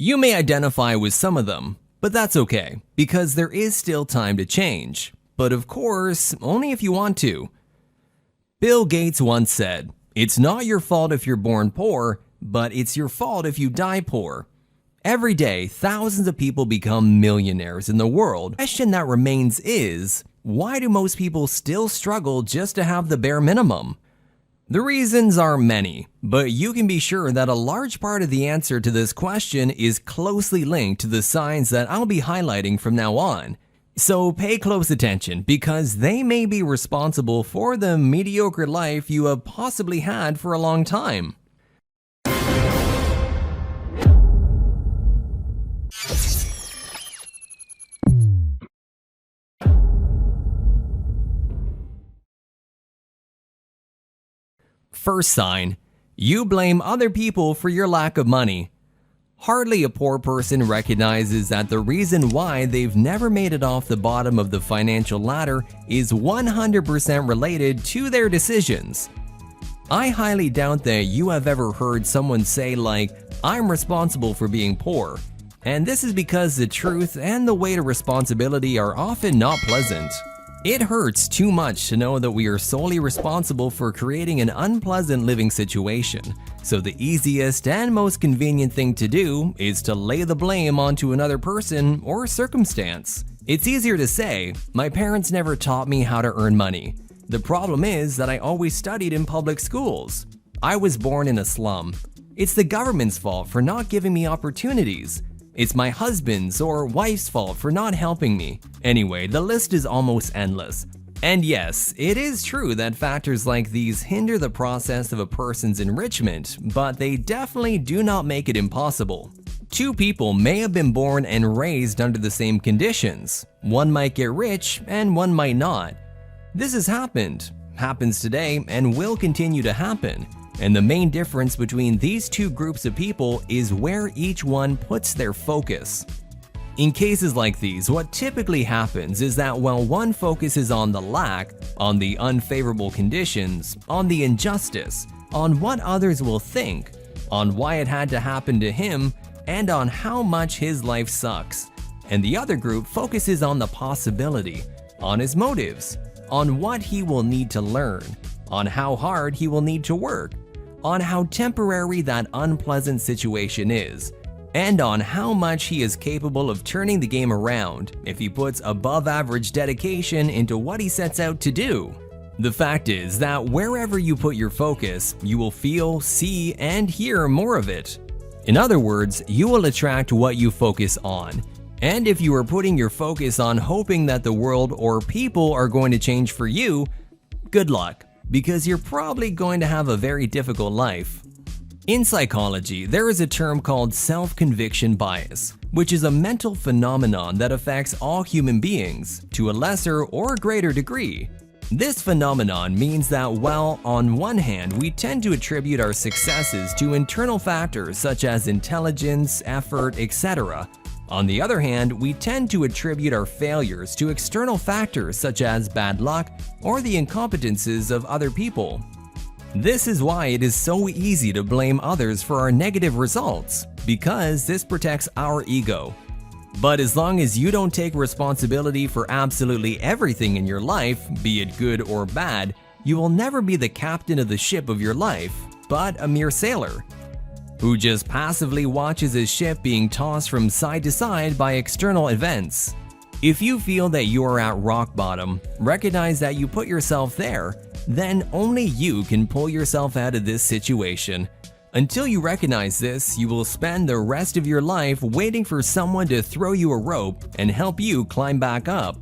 You may identify with some of them, but that's okay, because there is still time to change. But of course, only if you want to. Bill Gates once said, "It's not your fault if you're born poor, but it's your fault if you die poor." Every day, thousands of people become millionaires in the world. The question that remains is, why do most people still struggle just to have the bare minimum? The reasons are many, but you can be sure that a large part of the answer to this question is closely linked to the signs that I'll be highlighting from now on. So pay close attention, because they may be responsible for the mediocre life you have possibly had for a long time. First sign, you blame other people for your lack of money. Hardly a poor person recognizes that the reason why they've never made it off the bottom of the financial ladder is 100% related to their decisions. I highly doubt that you have ever heard someone say like, "I'm responsible for being poor." And this is because the truth and the weight of responsibility are often not pleasant. It hurts too much to know that we are solely responsible for creating an unpleasant living situation, so the easiest and most convenient thing to do is to lay the blame onto another person or circumstance. It's easier to say, "My parents never taught me how to earn money. The problem is that I always studied in public schools. I was born in a slum. It's the government's fault for not giving me opportunities. It's my husband's or wife's fault for not helping me." Anyway, the list is almost endless. And yes, it is true that factors like these hinder the process of a person's enrichment, but they definitely do not make it impossible. Two people may have been born and raised under the same conditions. One might get rich and one might not. This has happened, happens today, and will continue to happen. And the main difference between these two groups of people is where each one puts their focus. In cases like these, what typically happens is that while one focuses on the lack, on the unfavorable conditions, on the injustice, on what others will think, on why it had to happen to him, and on how much his life sucks, and the other group focuses on the possibility, on his motives, on what he will need to learn, on how hard he will need to work, on how temporary that unpleasant situation is, and on how much he is capable of turning the game around if he puts above-average dedication into what he sets out to do. The fact is that wherever you put your focus, you will feel, see, and hear more of it. In other words, you will attract what you focus on. And if you are putting your focus on hoping that the world or people are going to change for you, good luck, because you're probably going to have a very difficult life. In psychology, there is a term called self-conviction bias, which is a mental phenomenon that affects all human beings to a lesser or greater degree. This phenomenon means that while on one hand we tend to attribute our successes to internal factors such as intelligence, effort, etc., on the other hand, we tend to attribute our failures to external factors such as bad luck or the incompetences of other people. This is why it is so easy to blame others for our negative results, because this protects our ego. But as long as you don't take responsibility for absolutely everything in your life, be it good or bad, you will never be the captain of the ship of your life, but a mere sailor who just passively watches his ship being tossed from side to side by external events. If you feel that you are at rock bottom, recognize that you put yourself there, then only you can pull yourself out of this situation. Until you recognize this, you will spend the rest of your life waiting for someone to throw you a rope and help you climb back up.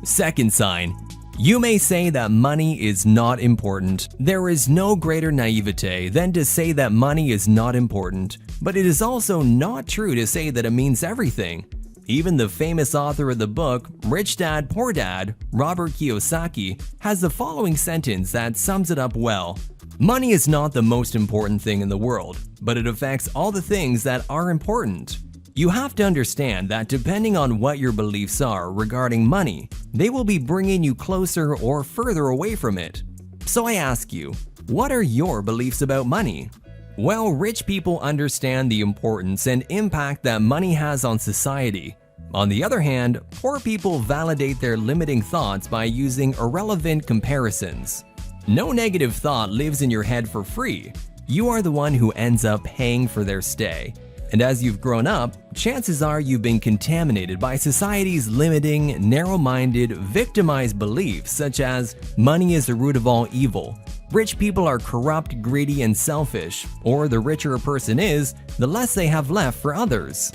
Second sign, you may say that money is not important. There is no greater naivete than to say that money is not important, but it is also not true to say that it means everything. Even the famous author of the book, Rich Dad, Poor Dad, Robert Kiyosaki, has the following sentence that sums it up well. Money is not the most important thing in the world, but it affects all the things that are important. You have to understand that depending on what your beliefs are regarding money, they will be bringing you closer or further away from it. So I ask you, what are your beliefs about money? Well, rich people understand the importance and impact that money has on society. On the other hand, poor people validate their limiting thoughts by using irrelevant comparisons. No negative thought lives in your head for free. You are the one who ends up paying for their stay. And as you've grown up, chances are you've been contaminated by society's limiting, narrow-minded, victimized beliefs such as money is the root of all evil, rich people are corrupt, greedy, and selfish, or the richer a person is, the less they have left for others.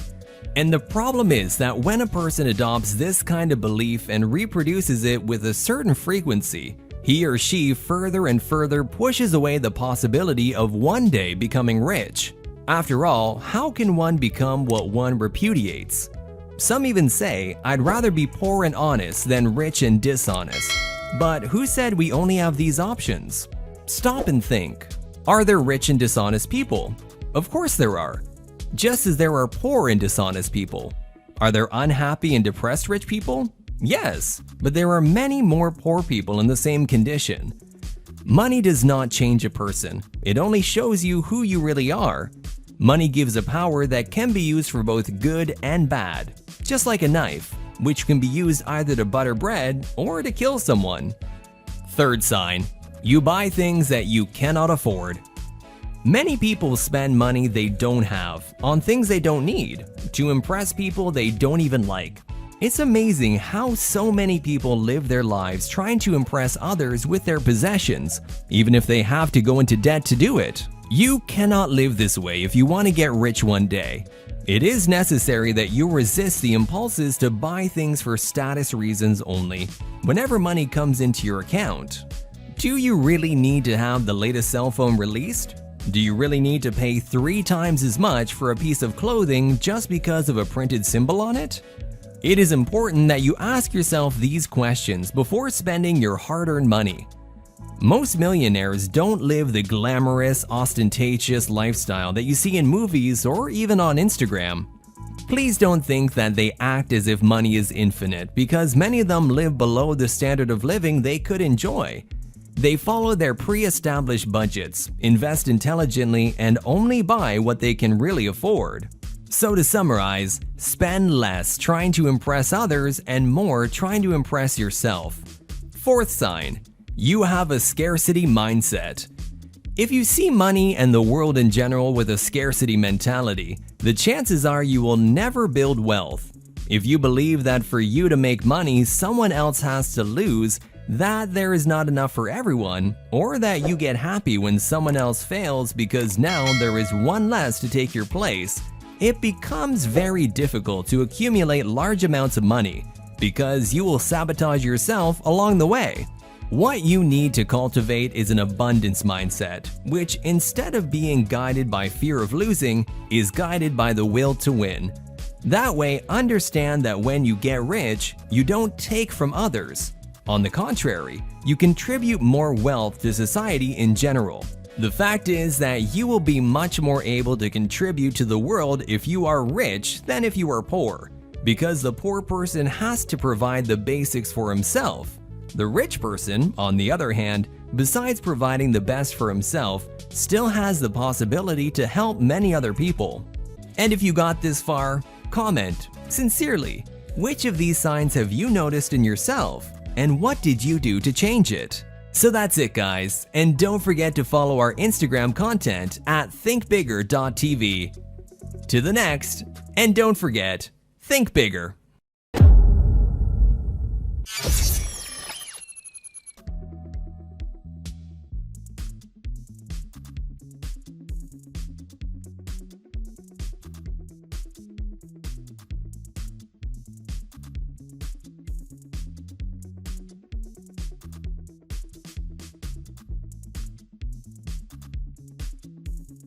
And the problem is that when a person adopts this kind of belief and reproduces it with a certain frequency, he or she further and further pushes away the possibility of one day becoming rich. After all, how can one become what one repudiates? Some even say, I'd rather be poor and honest than rich and dishonest. But who said we only have these options? Stop and think. Are there rich and dishonest people? Of course there are. Just as there are poor and dishonest people. Are there unhappy and depressed rich people? Yes, but there are many more poor people in the same condition. Money does not change a person. It only shows you who you really are. Money gives a power that can be used for both good and bad, just like a knife, which can be used either to butter bread or to kill someone. Third sign, you buy things that you cannot afford. Many people spend money they don't have on things they don't need to impress people they don't even like. It's amazing how so many people live their lives trying to impress others with their possessions, even if they have to go into debt to do it. You cannot live this way if you want to get rich one day. It is necessary that you resist the impulses to buy things for status reasons only whenever money comes into your account. Do you really need to have the latest cell phone released? Do you really need to pay 3 times as much for a piece of clothing just because of a printed symbol on it? It is important that you ask yourself these questions before spending your hard-earned money. Most millionaires don't live the glamorous, ostentatious lifestyle that you see in movies or even on Instagram. Please don't think that they act as if money is infinite, because many of them live below the standard of living they could enjoy. They follow their pre-established budgets, invest intelligently, and only buy what they can really afford. So to summarize, spend less trying to impress others and more trying to impress yourself. Fourth sign, you have a scarcity mindset. If you see money and the world in general with a scarcity mentality, the chances are you will never build wealth. If you believe that for you to make money, someone else has to lose, that there is not enough for everyone, or that you get happy when someone else fails because now there is one less to take your place, it becomes very difficult to accumulate large amounts of money because you will sabotage yourself along the way. What you need to cultivate is an abundance mindset, which instead of being guided by fear of losing, is guided by the will to win. That way, understand that when you get rich, you don't take from others. On the contrary, you contribute more wealth to society in general. The fact is that you will be much more able to contribute to the world if you are rich than if you are poor, because the poor person has to provide the basics for himself. The rich person, on the other hand, besides providing the best for himself, still has the possibility to help many other people. And if you got this far, comment, sincerely, which of these signs have you noticed in yourself, and what did you do to change it? So that's it, guys, and don't forget to follow our Instagram content at thinkbigger.tv. To the next, and don't forget, think bigger.